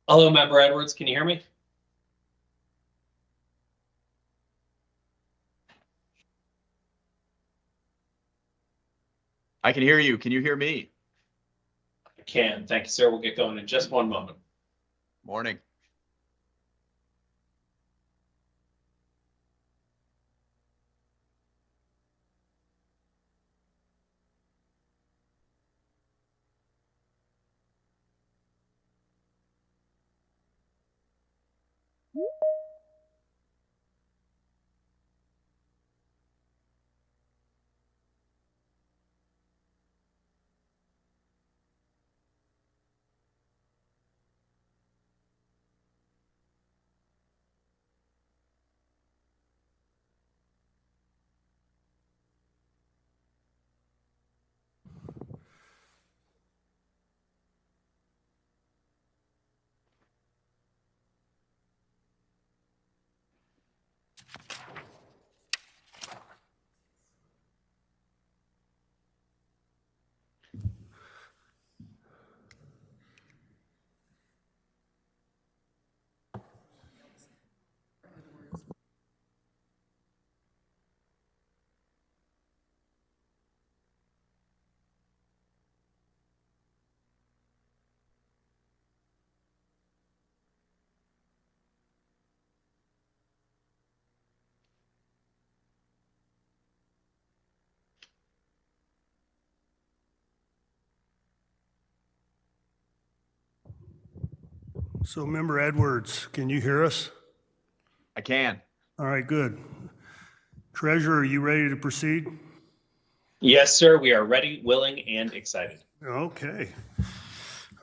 Hello, Member Edwards. Can you hear me? I can hear you. Can you hear me? I can. Thank you, sir. We'll get going in just one moment. Morning. So Member Edwards, can you hear us? I can. All right, good. Treasurer, are you ready to proceed? Yes, sir. We are ready, willing, and excited. Okay.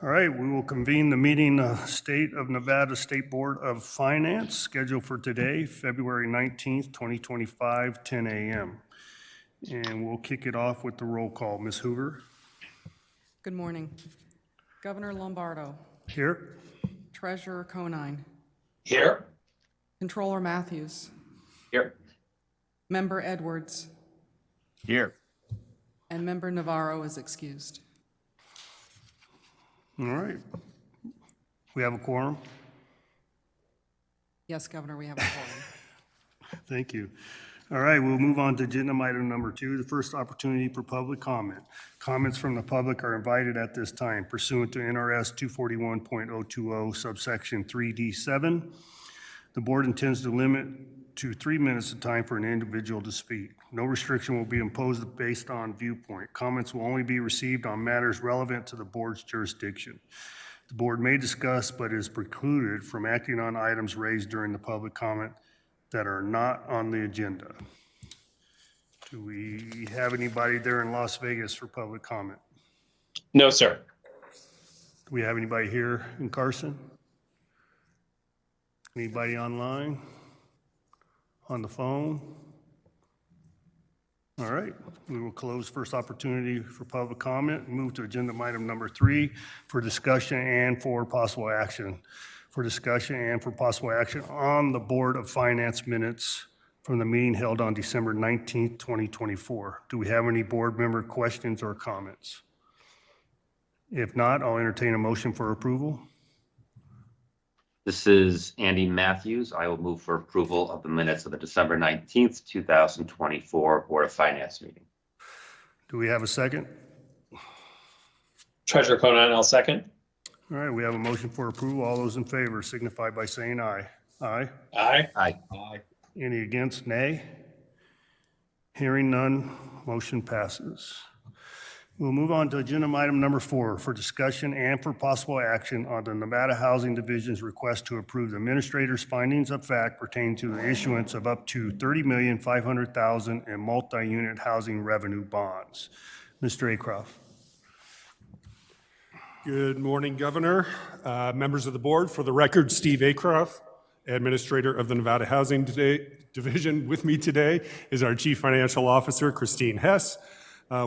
All right, we will convene the meeting, State of Nevada State Board of Finance, scheduled for today, February 19th, 2025, 10 a.m. And we'll kick it off with the roll call. Ms. Hoover? Good morning. Governor Lombardo. Here? Treasurer Conine. Here. Controller Matthews. Here. Member Edwards. Here. And Member Navarro is excused. All right. We have a quorum? Yes, Governor, we have a quorum. Thank you. All right, we'll move on to agenda item number 2, the first opportunity for public comment. Comments from the public are invited at this time pursuant to NRS 241.020 subsection 3D7. The board intends to limit to 3 minutes of time for an individual to speak. No restriction will be imposed based on viewpoint. Comments will only be received on matters relevant to the board's jurisdiction. The board may discuss but is precluded from acting on items raised during the public comment that are not on the agenda. Do we have anybody there in Las Vegas for public comment? No, sir. Do we have anybody here in Carson? Anybody online? On the phone? All right, we will close first opportunity for public comment and move to agenda item number 3 for discussion and for possible action. For discussion and for possible action on the Board of Finance minutes from the meeting held on December 19th, 2024. Do we have any board member questions or comments? If not, I'll entertain a motion for approval. This is Andy Matthews. I will move for approval of the minutes of the December 19th, 2024 Board of Finance meeting. Do we have a second? Treasurer Conine, I'll second. All right, we have a motion for approval. All those in favor signify by saying aye. Aye. Aye. Aye. Any against? Nay. Hearing none, motion passes. We'll move on to agenda item number 4 for discussion and for possible action on the Nevada Housing Division's request to approve the administrator's findings of fact pertaining to the issuance of up to $30,500,000 in multi-unit housing revenue bonds. Mr. Acroft. Good morning, Governor, members of the board. For the record, Steve Acroft, Administrator of the Nevada Housing Division. With me today is our Chief Financial Officer, Christine Hess.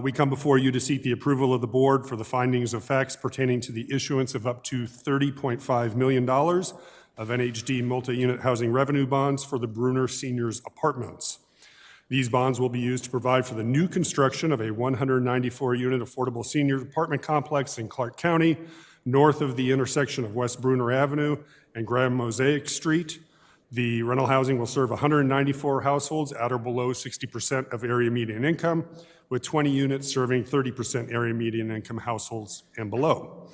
We come before you to seek the approval of the board for the findings of facts pertaining to the issuance of up to $30.5 million of NHD multi-unit housing revenue bonds for the Bruner Seniors Apartments. These bonds will be used to provide for the new construction of a 194-unit affordable senior apartment complex in Clark County north of the intersection of West Bruner Avenue and Graham Mosaic Street. The rental housing will serve 194 households at or below 60% of area median income, with 20 units serving 30% area median income households and below.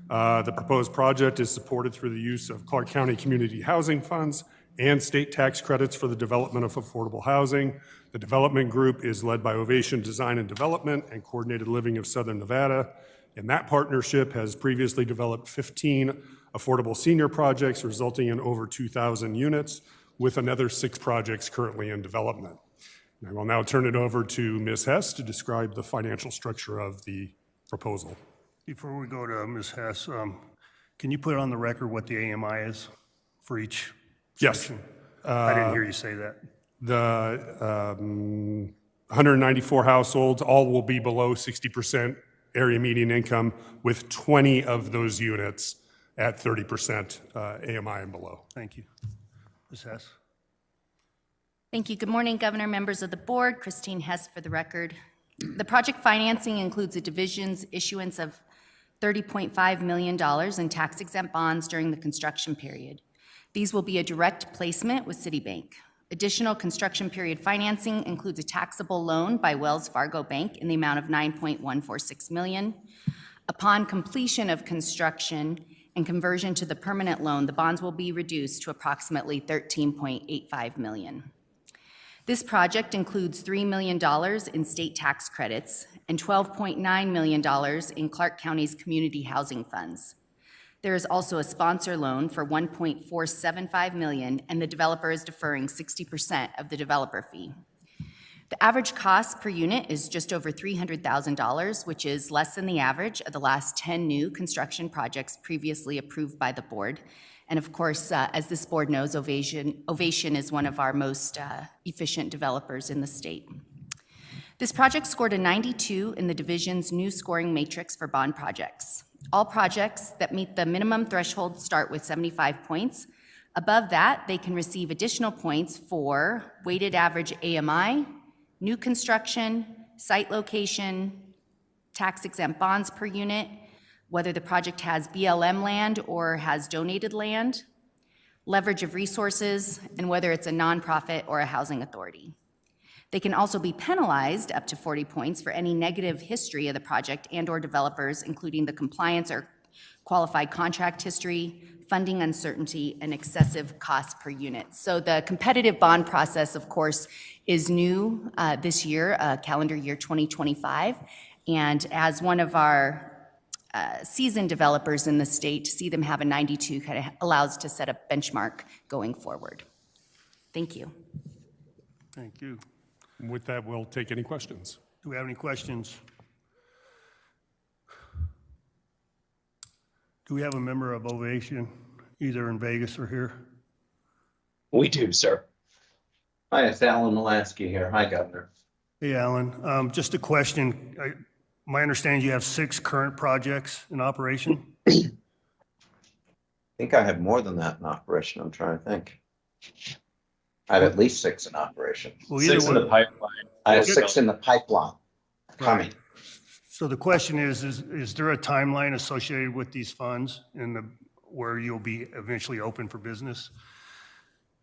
The proposed project is supported through the use of Clark County Community Housing Funds and state tax credits for the development of affordable housing. The development group is led by Ovation Design and Development and Coordinated Living of Southern Nevada. And that partnership has previously developed 15 affordable senior projects, resulting in over 2,000 units, with another 6 projects currently in development. I will now turn it over to Ms. Hess to describe the financial structure of the proposal. Before we go to Ms. Hess, can you put on the record what the AMI is for each Yes. section? I didn't hear you say that. The 194 households, all will be below 60% area median income, with 20 of those units at 30% AMI and below. Thank you. Ms. Hess? Thank you. Good morning, Governor, members of the board. Christine Hess for the record. The project financing includes a division's issuance of $30.5 million in tax-exempt bonds during the construction period. These will be a direct placement with Citibank. Additional construction period financing includes a taxable loan by Wells Fargo Bank in the amount of $9.146 million. Upon completion of construction and conversion to the permanent loan, the bonds will be reduced to approximately $13.85 million. This project includes $3 million in state tax credits and $12.9 million in Clark County's community housing funds. There is also a sponsor loan for $1.475 million, and the developer is deferring 60% of the developer fee. The average cost per unit is just over $300,000, which is less than the average of the last 10 new construction projects previously approved by the board. And of course, as this board knows, Ovation is one of our most efficient developers in the state. This project scored a 92 in the division's new scoring matrix for bond projects. All projects that meet the minimum threshold start with 75 points. Above that, they can receive additional points for weighted average AMI, new construction, site location, tax-exempt bonds per unit, whether the project has BLM land or has donated land, leverage of resources, and whether it's a nonprofit or a housing authority. They can also be penalized up to 40 points for any negative history of the project and/or developers, including the compliance or qualified contract history, funding uncertainty, and excessive cost per unit. So the competitive bond process, of course, is new this year, calendar year 2025. And as one of our seasoned developers in the state, to see them have a 92 kind of allows to set a benchmark going forward. Thank you. Thank you. With that, we'll take any questions. Do we have any questions? Do we have a member of Ovation, either in Vegas or here? We do, sir. Hi, it's Alan Molansky here. Hi, Governor. Hey, Alan. Just a question. My understanding, you have 6 current projects in operation? I think I have more than that in operation. I'm trying to think. I have at least 6 in operation. Well, 6 in the pipeline. I have 6 in the pipeline coming. So the question is there a timeline associated with these funds where you'll be eventually open for business?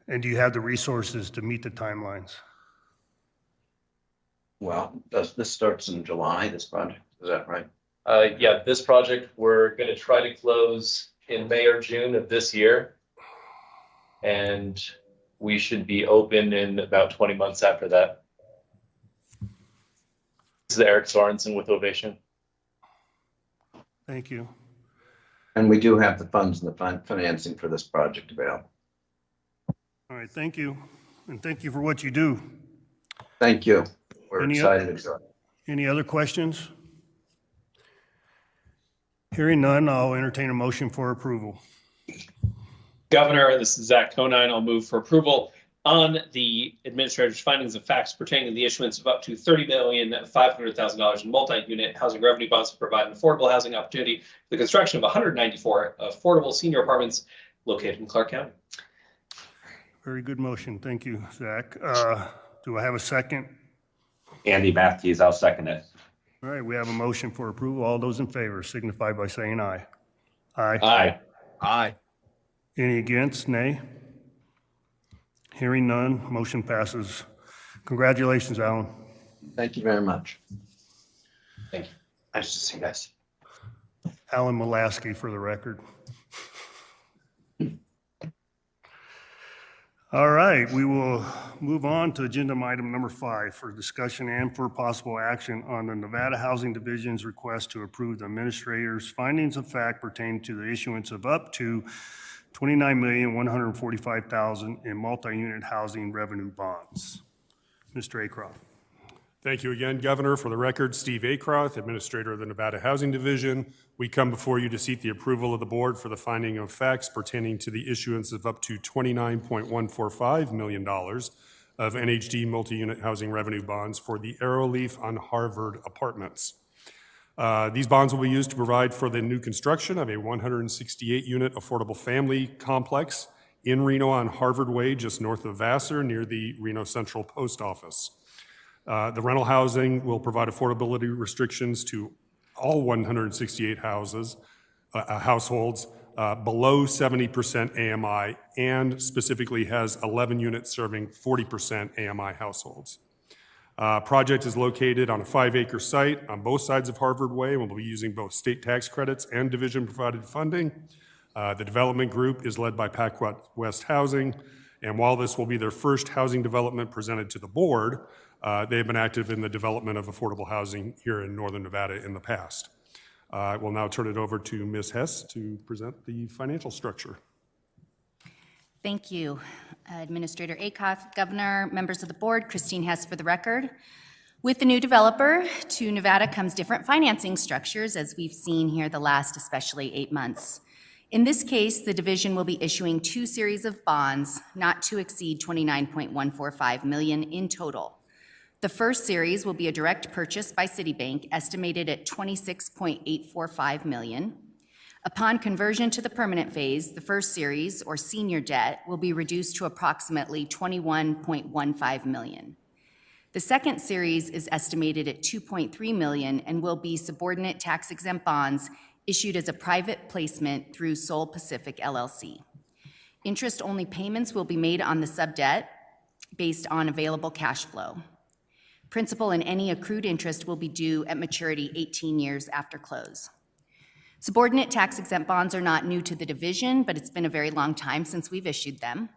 And do you have the resources to meet the timelines? Well, this starts in July, this project. Is that right? Yeah, this project, we're going to try to close in May or June of this year. And we should be open in about 20 months after that. This is Eric Sorensen with Ovation. Thank you. And we do have the funds and the financing for this project available. All right, thank you. And thank you for what you do. Thank you. We're Any excited to go. Any other questions? Hearing none, I'll entertain a motion for approval. Governor, this is Zach Conine. I'll move for approval on the administrator's findings of facts pertaining to the issuance of up to $30,500,000 in multi-unit housing revenue bonds to provide an affordable housing opportunity for the construction of 194 affordable senior apartments located in Clark County. Very good motion. Thank you, Zach. Do I have a second? Andy Matthews, I'll second it. All right, we have a motion for approval. All those in favor signify by saying aye. Aye. Aye. Aye. Any against? Nay? Hearing none, motion passes. Congratulations, Alan. Thank you very much. Thank you. Nice to see you guys. Alan Mulaski for the record. All right, we will move on to agenda item number 5 for discussion and for possible action on the Nevada Housing Division's request to approve the administrator's findings of fact pertaining to the issuance of up to $29,145,000 in multi-unit housing revenue bonds. Mr. Acroft. Thank you again, Governor. For the record, Steve Acroft, Administrator of the Nevada Housing Division. We come before you to seek the approval of the board for the finding of facts pertaining to the issuance of up to $29.145 million of NHD multi-unit housing revenue bonds for the Arrowleaf on Harvard Apartments. These bonds will be used to provide for the new construction of a 168-unit affordable family complex in Reno on Harvard Way, just north of Vassar, near the Reno Central Post Office. The rental housing will provide affordability restrictions to all 168 households below 70% AMI and specifically has 11 units serving 40% AMI households. Project is located on a 5-acre site on both sides of Harvard Way and will be using both state tax credits and division-provided funding. The development group is led by PacWest Housing, and while this will be their first housing development presented to the board, they have been active in the development of affordable housing here in Northern Nevada in the past. I will now turn it over to Ms. Hess to present the financial structure. Thank you, Administrator Acroft, Governor, members of the board, Christine Hess for the record. With the new developer to Nevada comes different financing structures, as we've seen here the last especially 8 months. In this case, the division will be issuing 2 series of bonds not to exceed $29.145 million in total. The first series will be a direct purchase by Citibank, estimated at $26.845 million. Upon conversion to the permanent phase, the first series, or senior debt, will be reduced to approximately $21.15 million. The second series is estimated at $2.3 million and will be subordinate tax-exempt bonds issued as a private placement through Seoul Pacific LLC. Interest-only payments will be made on the subdebt based on available cash flow. Principal and any accrued interest will be due at maturity 18 years after close. Subordinate tax-exempt bonds are not new to the division, but it's been a very long time since we've issued them.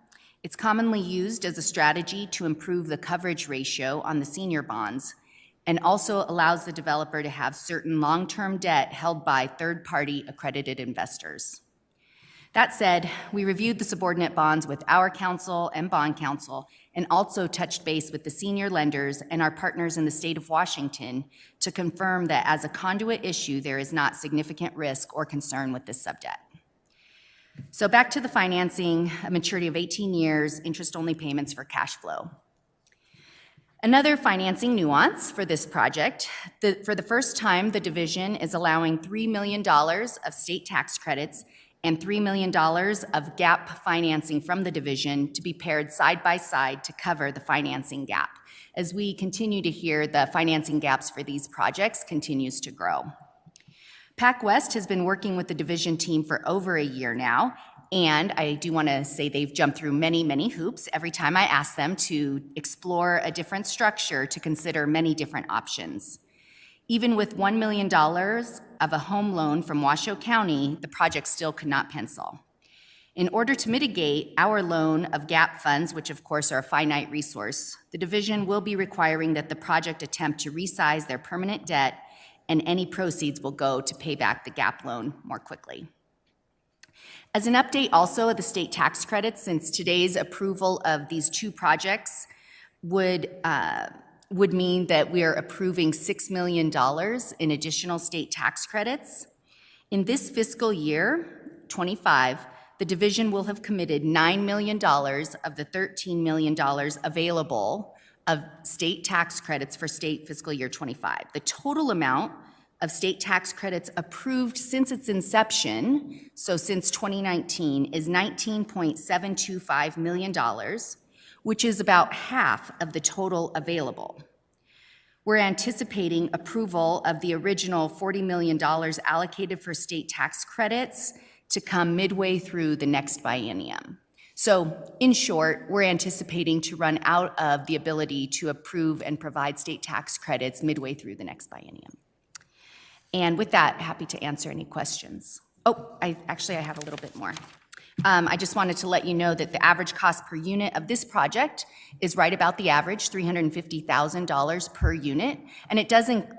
It's commonly used as a strategy to improve the coverage ratio on the senior bonds and also allows the developer to have certain long-term debt held by third-party accredited investors. That said, we reviewed the subordinate bonds with our counsel and bond counsel and also touched base with the senior lenders and our partners in the state of Washington to confirm that as a conduit issue, there is not significant risk or concern with this subdebt. So back to the financing, a maturity of 18 years, interest-only payments for cash flow. Another financing nuance for this project, for the first time, the division is allowing $3 million of state tax credits and $3 million of gap financing from the division to be paired side by side to cover the financing gap. As we continue to hear, the financing gaps for these projects continues to grow. PacWest has been working with the division team for over a year now, and I do want to say they've jumped through many, many hoops every time I ask them to explore a different structure to consider many different options. Even with $1 million of a home loan from Washoe County, the project still could not pencil. In order to mitigate our loan of gap funds, which of course are a finite resource, the division will be requiring that the project attempt to resize their permanent debt, and any proceeds will go to pay back the gap loan more quickly. As an update also of the state tax credits, since today's approval of these 2 projects would mean that we are approving $6 million in additional state tax credits. In this fiscal year, 25, the division will have committed $9 million of the $13 million available of state tax credits for state fiscal year 25. The total amount of state tax credits approved since its inception, so since 2019, is $19.725 million, which is about half of the total available. We're anticipating approval of the original $40 million allocated for state tax credits to come midway through the next biennium. So in short, we're anticipating to run out of the ability to approve and provide state tax credits midway through the next biennium. And with that, happy to answer any questions. Oh, I have a little bit more. I just wanted to let you know that the average cost per unit of this project is right about the average, $350,000 per unit. And it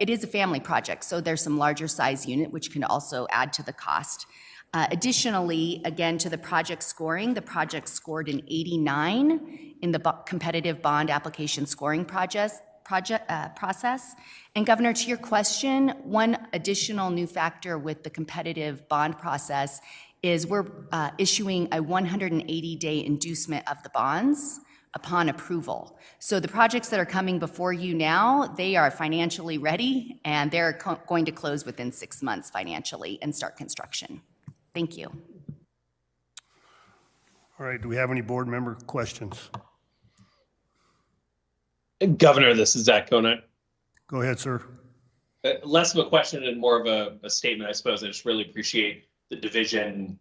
is a family project, so there's some larger size unit, which can also add to the cost. Additionally, again, to the project scoring, the project scored an 89 in the competitive bond application scoring process. And Governor, to your question, one additional new factor with the competitive bond process is we're issuing a 180-day inducement of the bonds upon approval. So the projects that are coming before you now, they are financially ready, and they're going to close within 6 months financially and start construction. Thank you. All right, do we have any board member questions? Governor, this is Zach Conine. Go ahead, sir. Less of a question and more of a statement, I suppose. I just really appreciate the division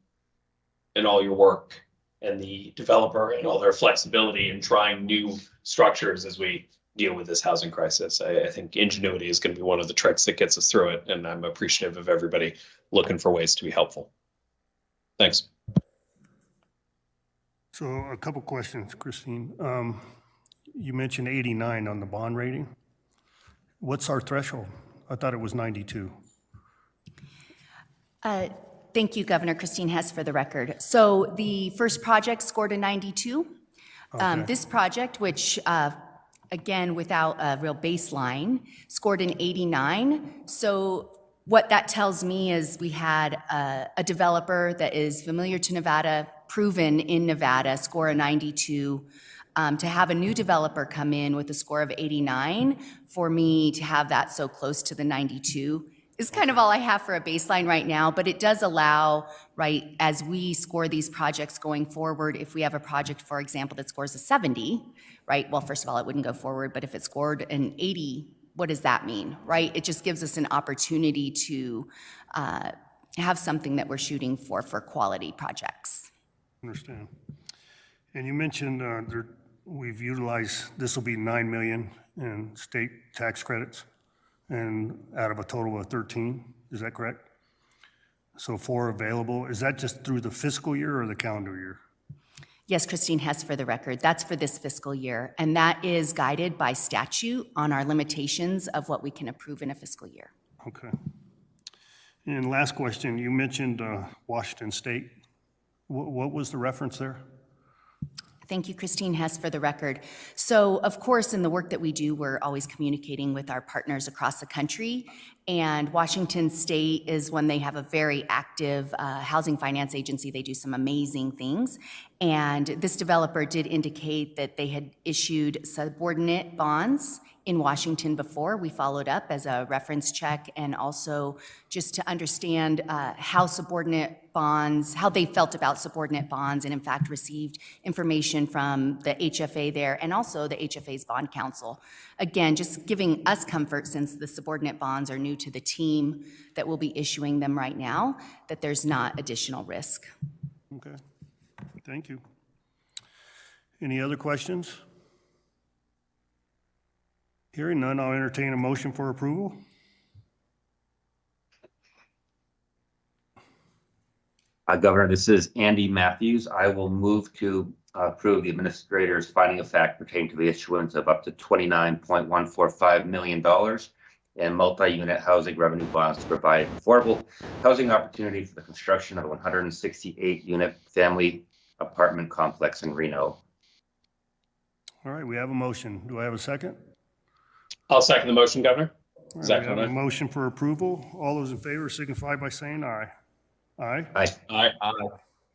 and all your work and the developer and all their flexibility in trying new structures as we deal with this housing crisis. I think ingenuity is going to be one of the tricks that gets us through it, and I'm appreciative of everybody looking for ways to be helpful. Thanks. So a couple questions, Christine. You mentioned 89 on the bond rating. What's our threshold? I thought it was 92. Thank you, Governor Christine Hess, for the record. So the first project scored a 92. Okay. This project, which again, without a real baseline, scored an 89. So what that tells me is we had a developer that is familiar to Nevada, proven in Nevada, score a 92. To have a new developer come in with a score of 89, for me to have that so close to the 92 is kind of all I have for a baseline right now, but it does allow, right, as we score these projects going forward, if we have a project, for example, that scores a 70, right, well, first of all, it wouldn't go forward, but if it scored an 80, what does that mean, right? It just gives us an opportunity to have something that we're shooting for quality projects. Understand. And you mentioned we've utilized, this will be 9 million in state tax credits and out of a total of 13, is that correct? So 4 available. Is that just through the fiscal year or the calendar year? Yes, Christine Hess, for the record, that's for this fiscal year, and that is guided by statute on our limitations of what we can approve in a fiscal year. Okay. And last question, you mentioned Washington State. What was the reference there? Thank you, Christine Hess, for the record. So, of course, in the work that we do, we're always communicating with our partners across the country. And Washington State is when they have a very active housing finance agency. They do some amazing things. And this developer did indicate that they had issued subordinate bonds in Washington before. We followed up as a reference check and also just to understand how they felt about subordinate bonds, and in fact received information from the HFA there and also the HFA's bond counsel. Again, just giving us comfort, since the subordinate bonds are new to the team that will be issuing them right now, that there's not additional risk. Okay, thank you. Any other questions? Hearing none, I'll entertain a motion for approval. Governor, this is Andy Matthews. I will move to approve the administrator's finding of fact pertaining to the issuance of up to $29.145 million in multi-unit housing revenue bonds to provide affordable housing opportunity for the construction of a 168-unit family apartment complex in Reno. All right, we have a motion. Do I have a second? I'll second the motion, Governor. All right, Zach we have a Conine. motion for approval. All those in favor signify by saying aye. Aye. Aye. Aye.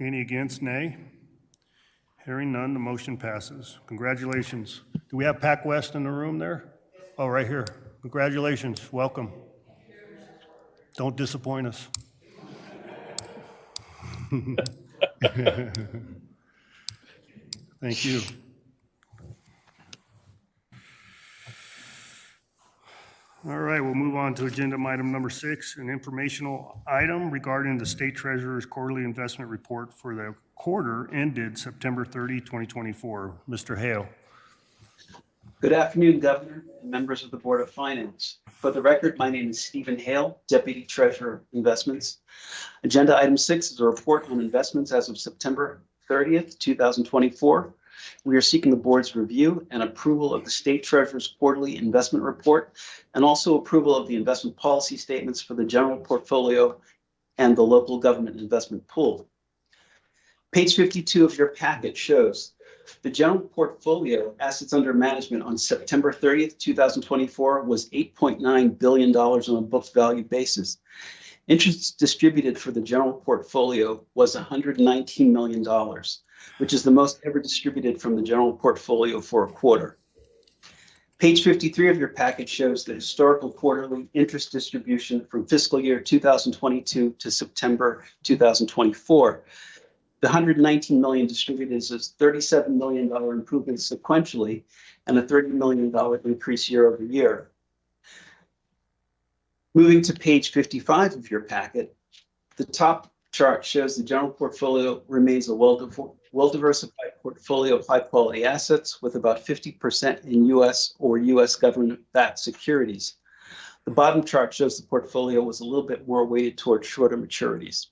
Any against, nay? Hearing none, the motion passes. Congratulations. Do we have Pac West in the room there? Oh, right here. Congratulations, welcome. Don't disappoint us. Thank you. All right, we'll move on to agenda item number 6, an informational item regarding the State Treasurer's quarterly investment report for the quarter ended September 30, 2024. Mr. Hale. Good afternoon, Governor and members of the Board of Finance. For the record, my name is Stephen Hale, Deputy Treasurer Investments. Agenda item 6 is a report on investments as of September 30th, 2024. We are seeking the board's review and approval of the State Treasurer's quarterly investment report and also approval of the investment policy statements for the general portfolio and the local government investment pool. Page 52 of your packet shows the general portfolio assets under management on September 30th, 2024 was $8.9 billion on a book value basis. Interest distributed for the general portfolio was $119 million, which is the most ever distributed from the general portfolio for a quarter. Page 53 of your packet shows the historical quarterly interest distribution from fiscal year 2022 to September 2024. The $119 million distributed is a $37 million improvement sequentially and a $30 million increase year over year. Moving to page 55 of your packet, the top chart shows the general portfolio remains a well-diversified portfolio of high-quality assets with about 50% in U.S. or U.S. government-backed securities. The bottom chart shows the portfolio was a little bit more weighted towards shorter maturities.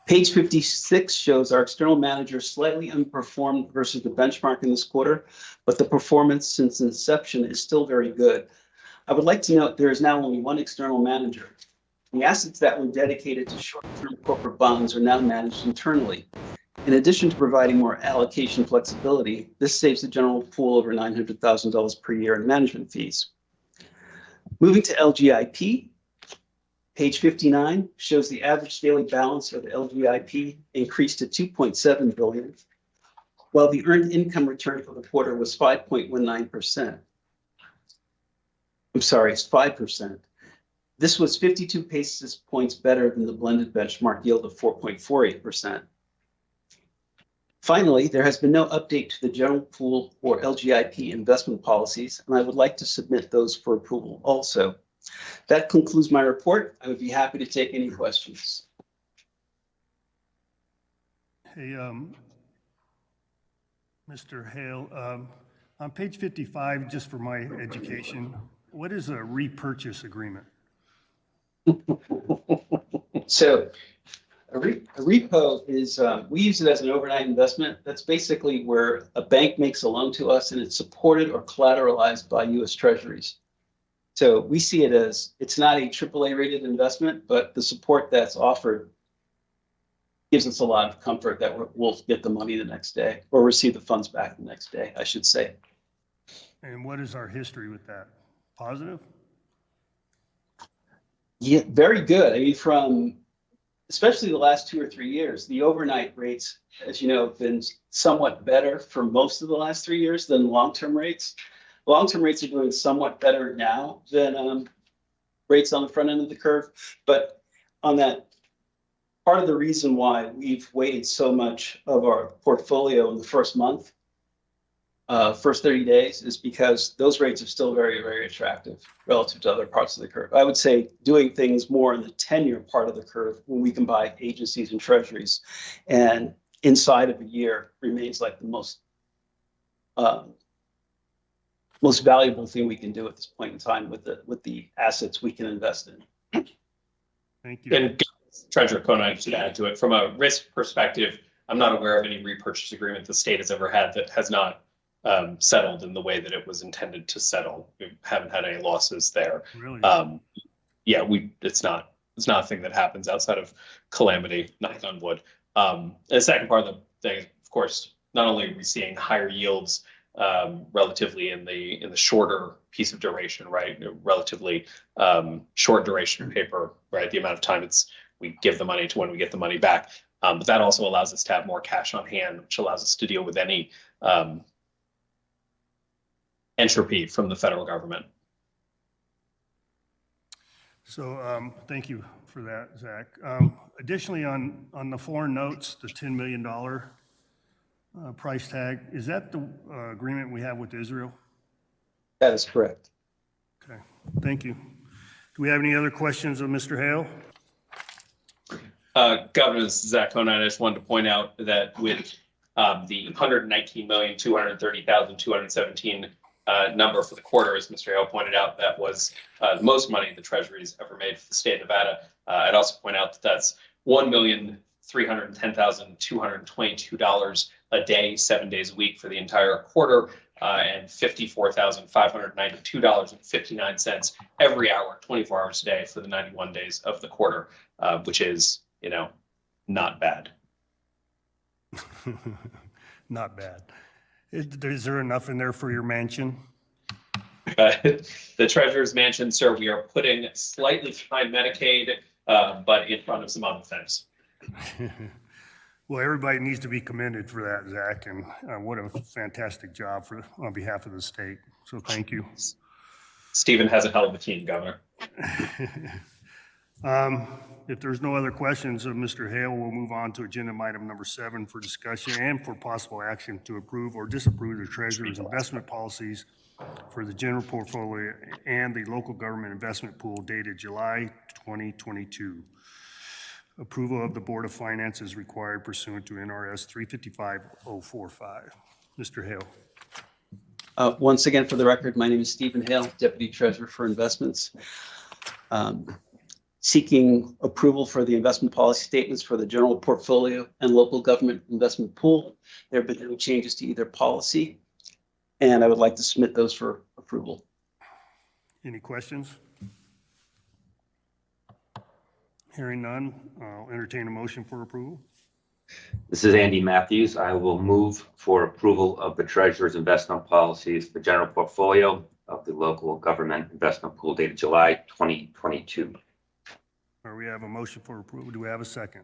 Page 56 shows our external manager slightly underperformed versus the benchmark in this quarter, but the performance since inception is still very good. I would like to note there is now only one external manager. The assets that were dedicated to short-term corporate bonds are now managed internally. In addition to providing more allocation flexibility, this saves the general pool over $900,000 per year in management fees. Moving to LGIP, page 59 shows the average daily balance of LGIP increased to $2.7 billion, while the earned income return for the quarter was 5.19%. I'm sorry, it's 5%. This was 52 basis points better than the blended benchmark yield of 4.48%. Finally, there has been no update to the general pool or LGIP investment policies, and I would like to submit those for approval also. That concludes my report. I would be happy to take any questions. Hey, Mr. Hale, on page 55, just for my education, what is a repurchase agreement? So a repo is, we use it as an overnight investment. That's basically where a bank makes a loan to us and it's supported or collateralized by U.S. Treasuries. So we see it as, it's not a AAA rated investment, but the support that's offered gives us a lot of comfort that we'll get the money the next day or receive the funds back the next day, I should say. And what is our history with that? Positive? Yeah, very good. I mean, from especially the last 2 or 3 years, the overnight rates, as you know, have been somewhat better for most of the last 3 years than long-term rates. Long-term rates are doing somewhat better now than rates on the front end of the curve. But on that, part of the reason why we've weighted so much of our portfolio in the first month, first 30 days, is because those rates are still very, very attractive relative to other parts of the curve. I would say doing things more in the 10-year part of the curve when we can buy agencies and treasuries and inside of a year remains like the most valuable thing we can do at this point in time with the assets we can invest in. Thank you. And Treasurer Conine should add to it. From a risk perspective, I'm not aware of any repurchase agreement the state has ever had that has not settled in the way that it was intended to settle. We haven't had any losses there. Really? Yeah, it's not a thing that happens outside of calamity, knock on wood. And the second part of the thing, of course, not only are we seeing higher yields relatively in the shorter piece of duration, right? Relatively short duration paper, right? The amount of time we give the money to when we get the money back. But that also allows us to have more cash on hand, which allows us to deal with any entropy from the federal government. So thank you for that, Zach. Additionally, on the foreign notes, the $10 million price tag, is that the agreement we have with Israel? That is correct. Okay, thank you. Do we have any other questions of Mr. Hale? Governor, this is Zach Conine. I just wanted to point out that with the 119,230,217 number for the quarter, as Mr. Hale pointed out, that was the most money the Treasury's ever made for the state of Nevada. I'd also point out that that's $1,310,222 a day, 7 days a week for the entire quarter, and $54,592.59 every hour, 24 hours a day for the 91 days of the quarter, which is, not bad. Not bad. Is there enough in there for your mansion? The treasurer's mansion, sir, we are putting slightly behind Medicaid, but in front of some other things. Well, everybody needs to be commended for that, Zach, and what a fantastic job on behalf of the state. So thank you. Stephen has a hell of a team, Governor. If there's no other questions of Mr. Hale, we'll move on to agenda item number 7 for discussion and for possible action to approve or disapprove the treasurer's investment policies for the general portfolio and the local government investment pool dated July 2022. Approval of the Board of Finance is required pursuant to NRS 355.045. Mr. Hale. Once again, for the record, my name is Stephen Hale, Deputy Treasurer for Investments. Seeking approval for the investment policy statements for the general portfolio and local government investment pool. There have been no changes to either policy, and I would like to submit those for approval. Any questions? Hearing none, I'll entertain a motion for approval. This is Andy Matthews. I will move for approval of the treasurer's investment policies, the general portfolio of the local government investment pool dated July 2022. We have a motion for approval. Do we have a second?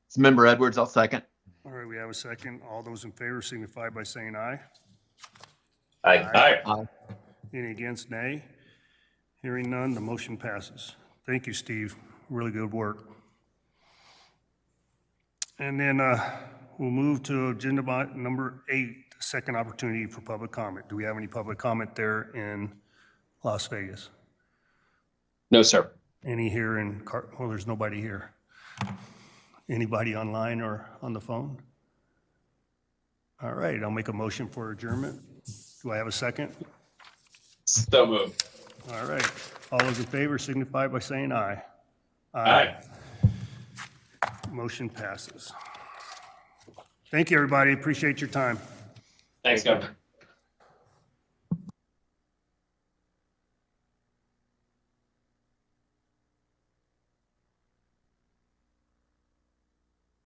It's Member Edwards. I'll second. All right, we have a second. All those in favor signify by saying aye. Aye. Aye. Any against, nay? Hearing none, the motion passes. Thank you, Steve. Really good work. And then we'll move to agenda number 8, second opportunity for public comment. Do we have any public comment there in Las Vegas? No, sir. Any here in well, there's nobody here. Anybody online or on the phone? All right, I'll make a motion for adjournment. Do I have a second? So moved. All right, all those in favor signify by saying aye. Aye. Motion passes. Thank you, everybody. Appreciate your time. Thanks, Governor.